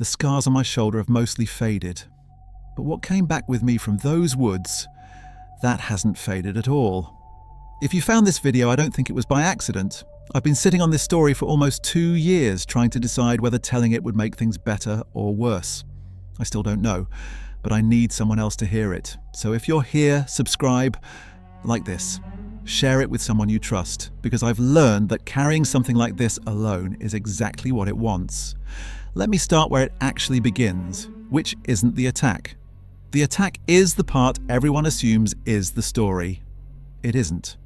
The scars on my shoulder have mostly faded. But what came back with me from those woods, that hasn't faded at all. If you found this video, I don't think it was by accident. I've been sitting on this story for almost 2 years trying to decide whether telling it would make things better or worse. I still don't know, but I need someone else to hear it. So if you're here, subscribe, like this. Share it with someone you trust, because I've learned that carrying something like this alone is exactly what it wants. Let me start where it actually begins, which isn't the attack. The attack is the part everyone assumes is the story. It isn't.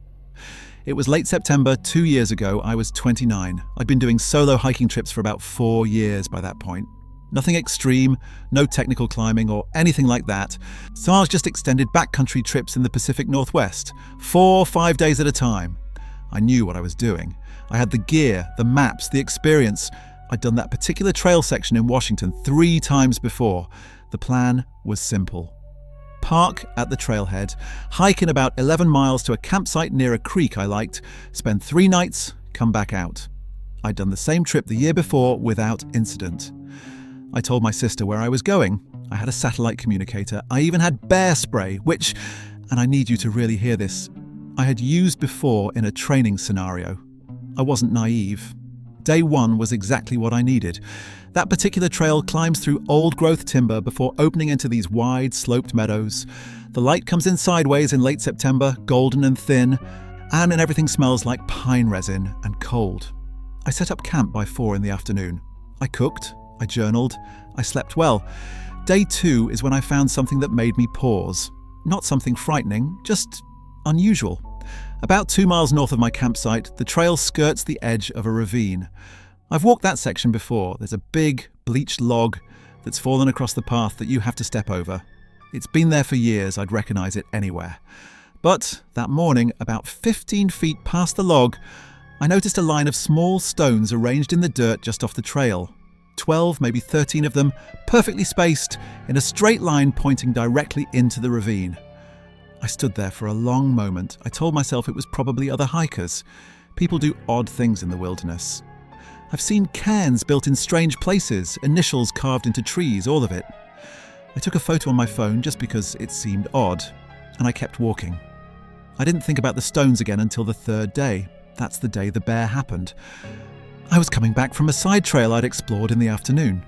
It was late September 2 years ago. I was 29. I'd been doing solo hiking trips for about 4 years by that point. Nothing extreme, no technical climbing or anything like that. So I was just extended backcountry trips in the Pacific Northwest, 4 or 5 days at a time. I knew what I was doing. I had the gear, the maps, the experience. I'd done that particular trail section in Washington 3 times before. The plan was simple. Park at the trailhead, hike in about 11 miles to a campsite near a creek I liked, spend 3 nights, come back out. I'd done the same trip the year before without incident. I told my sister where I was going. I had a satellite communicator. I even had bear spray, which, and I need you to really hear this, I had used before in a training scenario. I wasn't naive. Day 1 was exactly what I needed. That particular trail climbs through old-growth timber before opening into these wide, sloped meadows. The light comes in sideways in late September, golden and thin, and everything smells like pine resin and cold. I set up camp by 4 in the afternoon. I cooked, I journaled, I slept well. Day 2 is when I found something that made me pause. Not something frightening, just unusual. About 2 miles north of my campsite, the trail skirts the edge of a ravine. I've walked that section before. There's a big, bleached log that's fallen across the path that you have to step over. It's been there for years. I'd recognize it anywhere. But that morning, about 15 feet past the log, I noticed a line of small stones arranged in the dirt just off the trail. 12, maybe 13 of them, perfectly spaced, in a straight line pointing directly into the ravine. I stood there for a long moment. I told myself it was probably other hikers. People do odd things in the wilderness. I've seen cairns built in strange places, initials carved into trees, all of it. I took a photo on my phone just because it seemed odd, and I kept walking. I didn't think about the stones again until the 3rd day. That's the day the bear happened. I was coming back from a side trail I'd explored in the afternoon.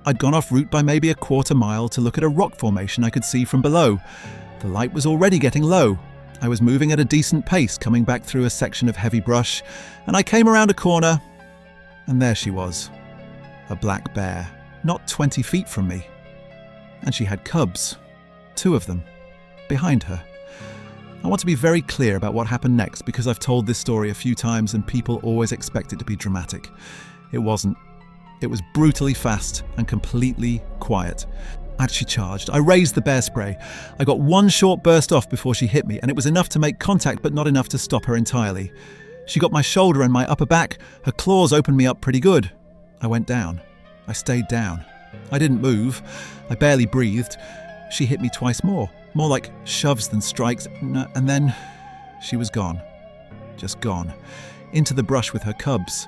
I'd gone off route by maybe a 1/4 mile to look at a rock formation I could see from below. The light was already getting low. I was moving at a decent pace, coming back through a section of heavy brush, and I came around a corner, and there she was. A black bear, not 20 feet from me. And she had cubs, 2 of them, behind her. I want to be very clear about what happened next because I've told this story a few times and people always expect it to be dramatic. It wasn't. It was brutally fast and completely quiet. As she charged, I raised the bear spray. I got 1 short burst off before she hit me, and it was enough to make contact but not enough to stop her entirely. She got my shoulder and my upper back. Her claws opened me up pretty good. I went down. I stayed down. I didn't move. I barely breathed. She hit me twice more like shoves than strikes, and then she was gone. Just gone. Into the brush with her cubs.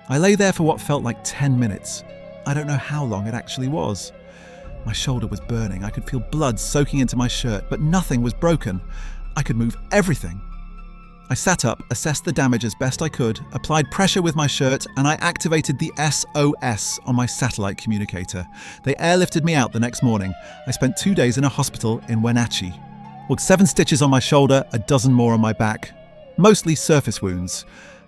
I lay there for what felt like 10 minutes. I don't know how long it actually was. My shoulder was burning. I could feel blood soaking into my shirt, but nothing was broken. I could move everything. I sat up, assessed the damage as best I could, applied pressure with my shirt, and I activated the SOS on my satellite communicator. They airlifted me out the next morning. I spent 2 days in a hospital in Wenatchee. With 7 stitches on my shoulder, a dozen more on my back. Mostly surface wounds.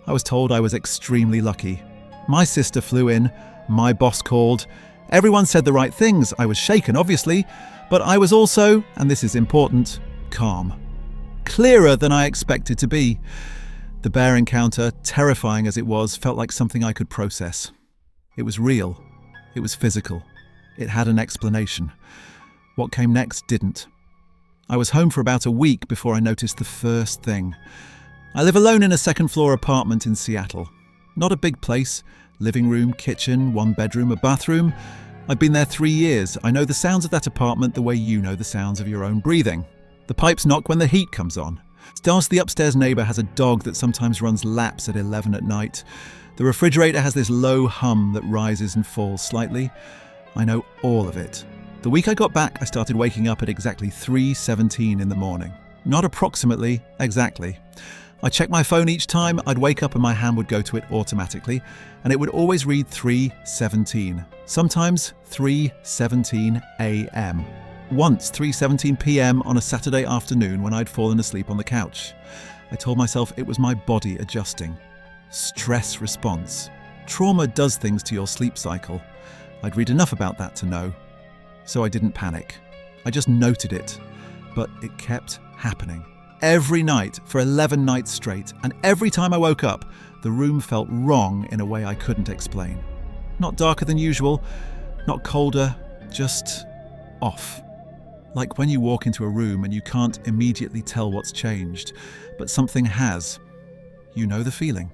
I was told I was extremely lucky. My sister flew in. My boss called. Everyone said the right things. I was shaken, obviously, but I was also, and this is important, calm. Clearer than I expected to be. The bear encounter, terrifying as it was, felt like something I could process. It was real. It was physical. It had an explanation. What came next didn't. I was home for about a week before I noticed the first thing. I live alone in a 2nd-floor apartment in Seattle. Not a big place. Living room, kitchen, 1 bedroom, a bathroom. I've been there 3 years. I know the sounds of that apartment the way you know the sounds of your own breathing. The pipes knock when the heat comes on. Still, the upstairs neighbour has a dog that sometimes runs laps at 11 at night. The refrigerator has this low hum that rises and falls slightly. I know all of it. The week I got back, I started waking up at exactly 3:17 in the morning. Not approximately, exactly. I checked my phone each time. I'd wake up and my hand would go to it automatically, and it would always read 3:17. Sometimes 3:17 a.m. Once 3:17 p.m. on a Saturday afternoon when I'd fallen asleep on the couch. I told myself it was my body adjusting. Stress response. Trauma does things to your sleep cycle. I'd read enough about that to know. So I didn't panic. I just noted it. But it kept happening. Every night for 11 nights straight, and every time I woke up, the room felt wrong in a way I couldn't explain. Not darker than usual, not colder, just off. Like when you walk into a room and you can't immediately tell what's changed, but something has. You know the feeling.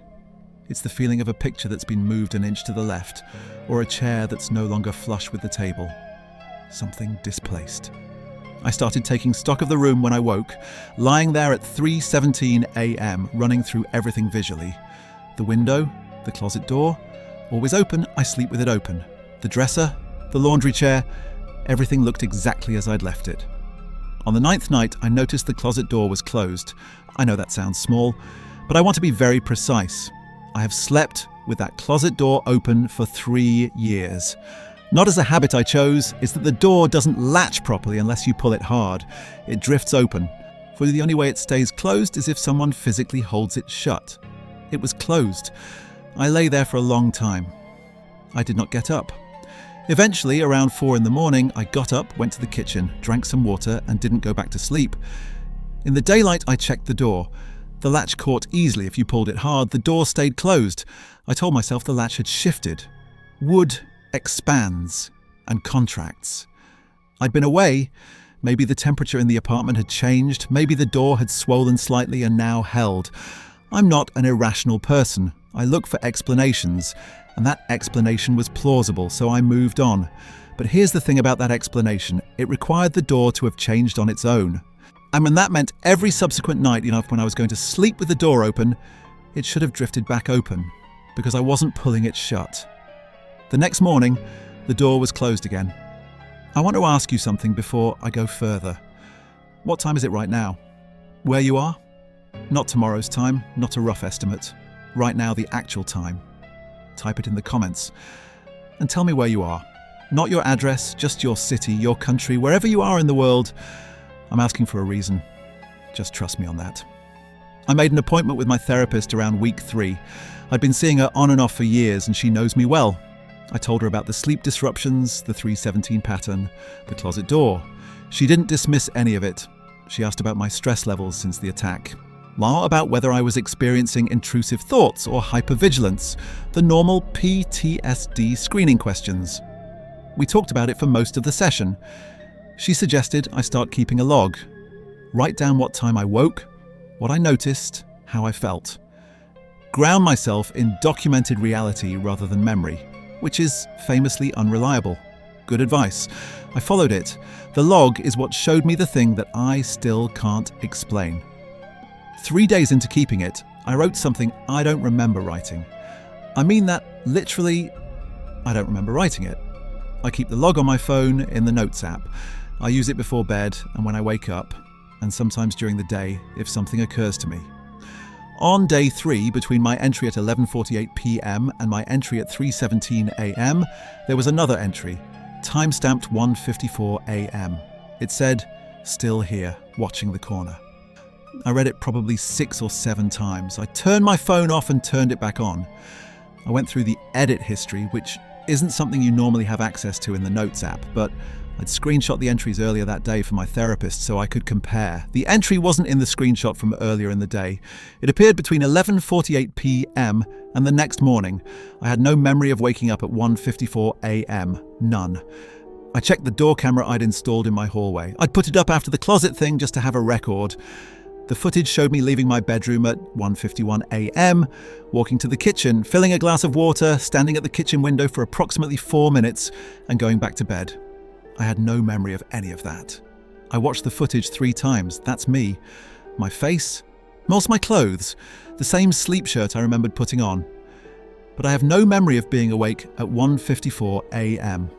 It's the feeling of a picture that's been moved an inch to the left, or a chair that's no longer flush with the table. Something displaced. I started taking stock of the room when I woke, lying there at 3:17 a.m., running through everything visually. The window, the closet door, always open, I sleep with it open. The dresser, the laundry chair, everything looked exactly as I'd left it. On the 9th night, I noticed the closet door was closed. I know that sounds small, but I want to be very precise. I have slept with that closet door open for 3 years. Not as a habit I chose, it's that the door doesn't latch properly unless you pull it hard. It drifts open. For the only way it stays closed is if someone physically holds it shut. It was closed. I lay there for a long time. I did not get up. Eventually, around 4 in the morning, I got up, went to the kitchen, drank some water, and didn't go back to sleep. In the daylight, I checked the door. The latch caught easily if you pulled it hard. The door stayed closed. I told myself the latch had shifted. Wood expands and contracts. I'd been away. Maybe the temperature in the apartment had changed. Maybe the door had swollen slightly and now held. I'm not an irrational person. I look for explanations, and that explanation was plausible, so I moved on. But here's the thing about that explanation. It required the door to have changed on its own. And when that meant every subsequent night, when I was going to sleep with the door open, it should have drifted back open, because I wasn't pulling it shut. The next morning, the door was closed again. I want to ask you something before I go further. What time is it right now? Where you are? Not tomorrow's time, not a rough estimate. Right now, the actual time. Type it in the comments. And tell me where you are. Not your address, just your city, your country, wherever you are in the world. I'm asking for a reason. Just trust me on that. I made an appointment with my therapist around week 3. I'd been seeing her on and off for years, and she knows me well. I told her about the sleep disruptions, the 3:17 pattern, the closet door. She didn't dismiss any of it. She asked about my stress levels since the attack. Well, about whether I was experiencing intrusive thoughts or hypervigilance, the normal PTSD screening questions. We talked about it for most of the session. She suggested I start keeping a log. Write down what time I woke, what I noticed, how I felt. Ground myself in documented reality rather than memory, which is famously unreliable. Good advice. I followed it. The log is what showed me the thing that I still can't explain. 3 days into keeping it, I wrote something I don't remember writing. I mean that literally, I don't remember writing it. I keep the log on my phone in the Notes app. I use it before bed and when I wake up, and sometimes during the day if something occurs to me. On day 3, between my entry at 11:48 p.m. and my entry at 3:17 a.m., there was another entry, time-stamped 1:54 a.m. It said, "Still here, watching the corner." I read it probably 6 or 7 times. I turned my phone off and turned it back on. I went through the edit history, which isn't something you normally have access to in the Notes app, but I'd screenshot the entries earlier that day for my therapist so I could compare. The entry wasn't in the screenshot from earlier in the day. It appeared between 11:48 p.m. and the next morning. I had no memory of waking up at 1:54 a.m. None. I checked the door camera I'd installed in my hallway. I'd put it up after the closet thing just to have a record. The footage showed me leaving my bedroom at 1:51 a.m., walking to the kitchen, filling a glass of water, standing at the kitchen window for approximately 4 minutes, and going back to bed. I had no memory of any of that. I watched the footage 3 times. That's me. My face, also my clothes, the same sleep shirt I remembered putting on. But I have no memory of being awake at 1:54 a.m.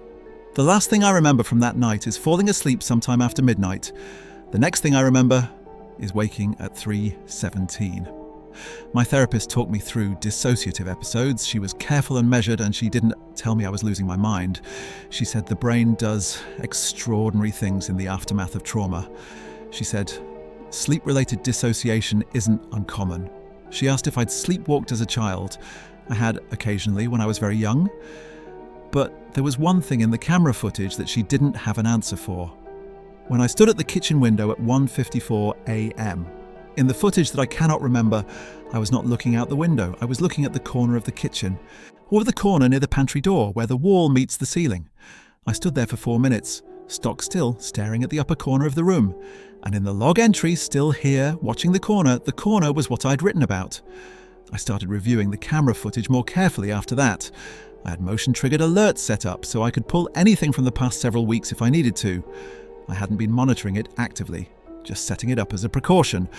The last thing I remember from that night is falling asleep sometime after midnight. The next thing I remember is waking at 3:17. My therapist talked me through dissociative episodes. She was careful and measured, and she didn't tell me I was losing my mind. She said the brain does extraordinary things in the aftermath of trauma. She said sleep-related dissociation isn't uncommon. She asked if I'd sleepwalked as a child. I had occasionally when I was very young. But there was one thing in the camera footage that she didn't have an answer for. When I stood at the kitchen window at 1:54 a.m., in the footage that I cannot remember, I was not looking out the window. I was looking at the corner of the kitchen, or the corner near the pantry door where the wall meets the ceiling. I stood there for 4 minutes, stock still, staring at the upper corner of the room. And in the log entry, still here, watching the corner was what I'd written about. I started reviewing the camera footage more carefully after that. I had motion-triggered alerts set up so I could pull anything from the past several weeks if I needed to. I hadn't been monitoring it actively, just setting it up as a precaution.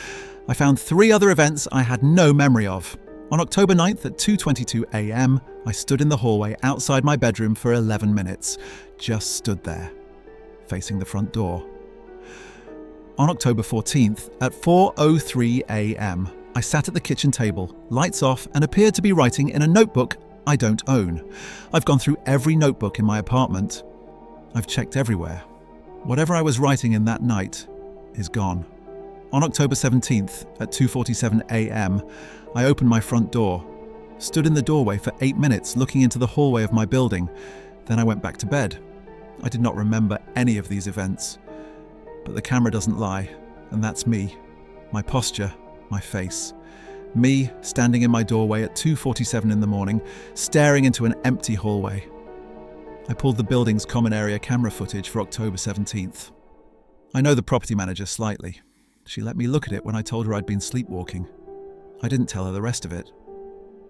I found 3 other events I had no memory of. On October 9th at 2:22 a.m, I stood in the hallway outside my bedroom for 11 minutes. Just stood there, facing the front door. On October 14th at 4:03 a.m, I sat at the kitchen table, lights off, and appeared to be writing in a notebook I don't own. I've gone through every notebook in my apartment. I've checked everywhere. Whatever I was writing in that night is gone. On October 17th at 2:47 a.m, I opened my front door, stood in the doorway for 8 minutes looking into the hallway of my building. Then I went back to bed. I did not remember any of these events. But the camera doesn't lie, and that's me, my posture, my face. Me standing in my doorway at 2:47 in the morning, staring into an empty hallway. I pulled the building's common area camera footage for October 17th. I know the property manager slightly. She let me look at it when I told her I'd been sleepwalking. I didn't tell her the rest of it.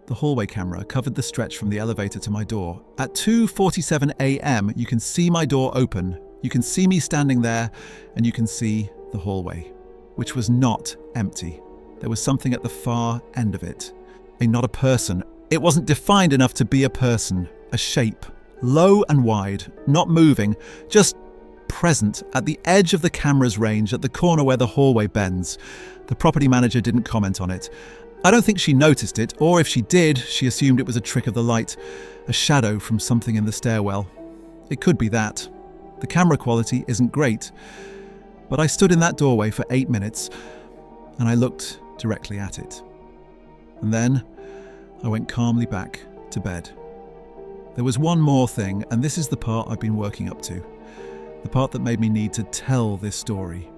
The hallway camera covered the stretch from the elevator to my door. At 2:47 a.m, you can see my door open. You can see me standing there, and you can see the hallway, which was not empty. There was something at the far end of it. Not a person. It wasn't defined enough to be a person. A shape. Low and wide. Not moving. Just present at the edge of the camera's range at the corner where the hallway bends. The property manager didn't comment on it. I don't think she noticed it, or if she did, she assumed it was a trick of the light. A shadow from something in the stairwell. It could be that. The camera quality isn't great. But I stood in that doorway for 8 minutes, and I looked directly at it. And then I went calmly back to bed. There was one more thing, and this is the part I've been working up to. The part that made me need to tell this story,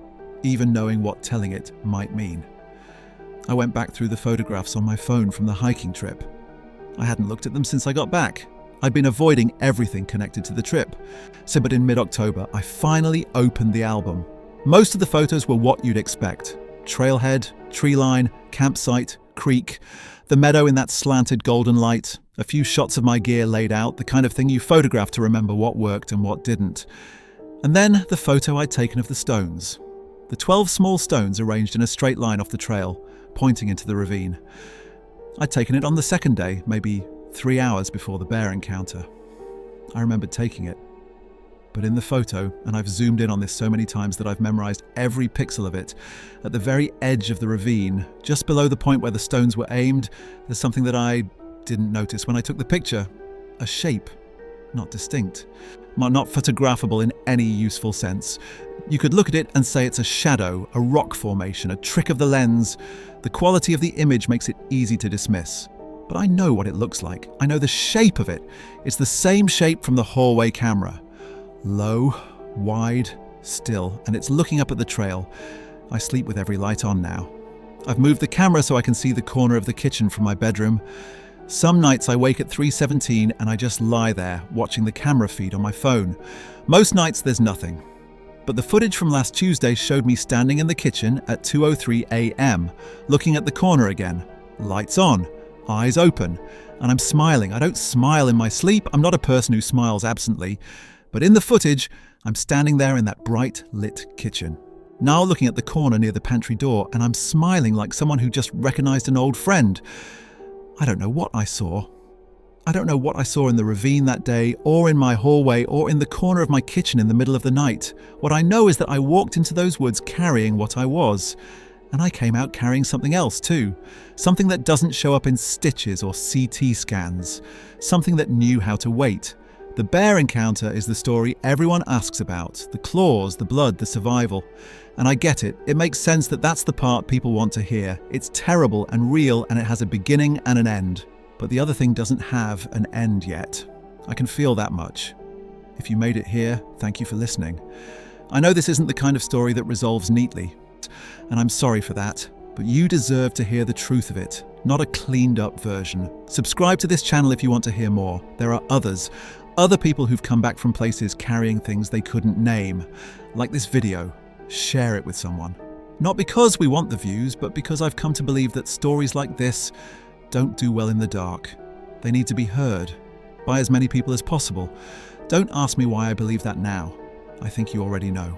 even knowing what telling it might mean. I went back through the photographs on my phone from the hiking trip. I hadn't looked at them since I got back. I'd been avoiding everything connected to the trip. But in mid-October, I finally opened the album. Most of the photos were what you'd expect. Trailhead, tree line, campsite, creek, the meadow in that slanted golden light, a few shots of my gear laid out, the kind of thing you photograph to remember what worked and what didn't. And then the photo I'd taken of the stones. The 12 small stones arranged in a straight line off the trail, pointing into the ravine. I'd taken it on the second day, maybe 3 hours before the bear encounter. I remembered taking it. But in the photo, and I've zoomed in on this so many times that I've memorized every pixel of it, at the very edge of the ravine, just below the point where the stones were aimed, there's something that I didn't notice when I took the picture. A shape. Not distinct. Not photographable in any useful sense. You could look at it and say it's a shadow, a rock formation, a trick of the lens. The quality of the image makes it easy to dismiss. But I know what it looks like. I know the shape of it. It's the same shape from the hallway camera. Low, wide, still, and it's looking up at the trail. I sleep with every light on now. I've moved the camera so I can see the corner of the kitchen from my bedroom. Some nights I wake at 3:17 and I just lie there, watching the camera feed on my phone. Most nights there's nothing. But the footage from last Tuesday showed me standing in the kitchen at 2:03 a.m, looking at the corner again. Lights on, eyes open, and I'm smiling. I don't smile in my sleep. I'm not a person who smiles absently. But in the footage, I'm standing there in that bright lit kitchen. Now looking at the corner near the pantry door, and I'm smiling like someone who just recognized an old friend. I don't know what I saw. I don't know what I saw in the ravine that day, or in my hallway, or in the corner of my kitchen in the middle of the night. What I know is that I walked into those woods carrying what I was. And I came out carrying something else too. Something that doesn't show up in stitches or CT scans. Something that knew how to wait. The bear encounter is the story everyone asks about. The claws, the blood, the survival. And I get it. It makes sense that that's the part people want to hear. It's terrible and real, and it has a beginning and an end. But the other thing doesn't have an end yet. I can feel that much. If you made it here, thank you for listening. I know this isn't the kind of story that resolves neatly, and I'm sorry for that, but you deserve to hear the truth of it, not a cleaned up version. Subscribe to this channel if you want to hear more. There are other people who've come back from places carrying things they couldn't name. Like this video, share it with someone. Not because we want the views, but because I've come to believe that stories like this don't do well in the dark. They need to be heard by as many people as possible. Don't ask me why I believe that now. I think you already know.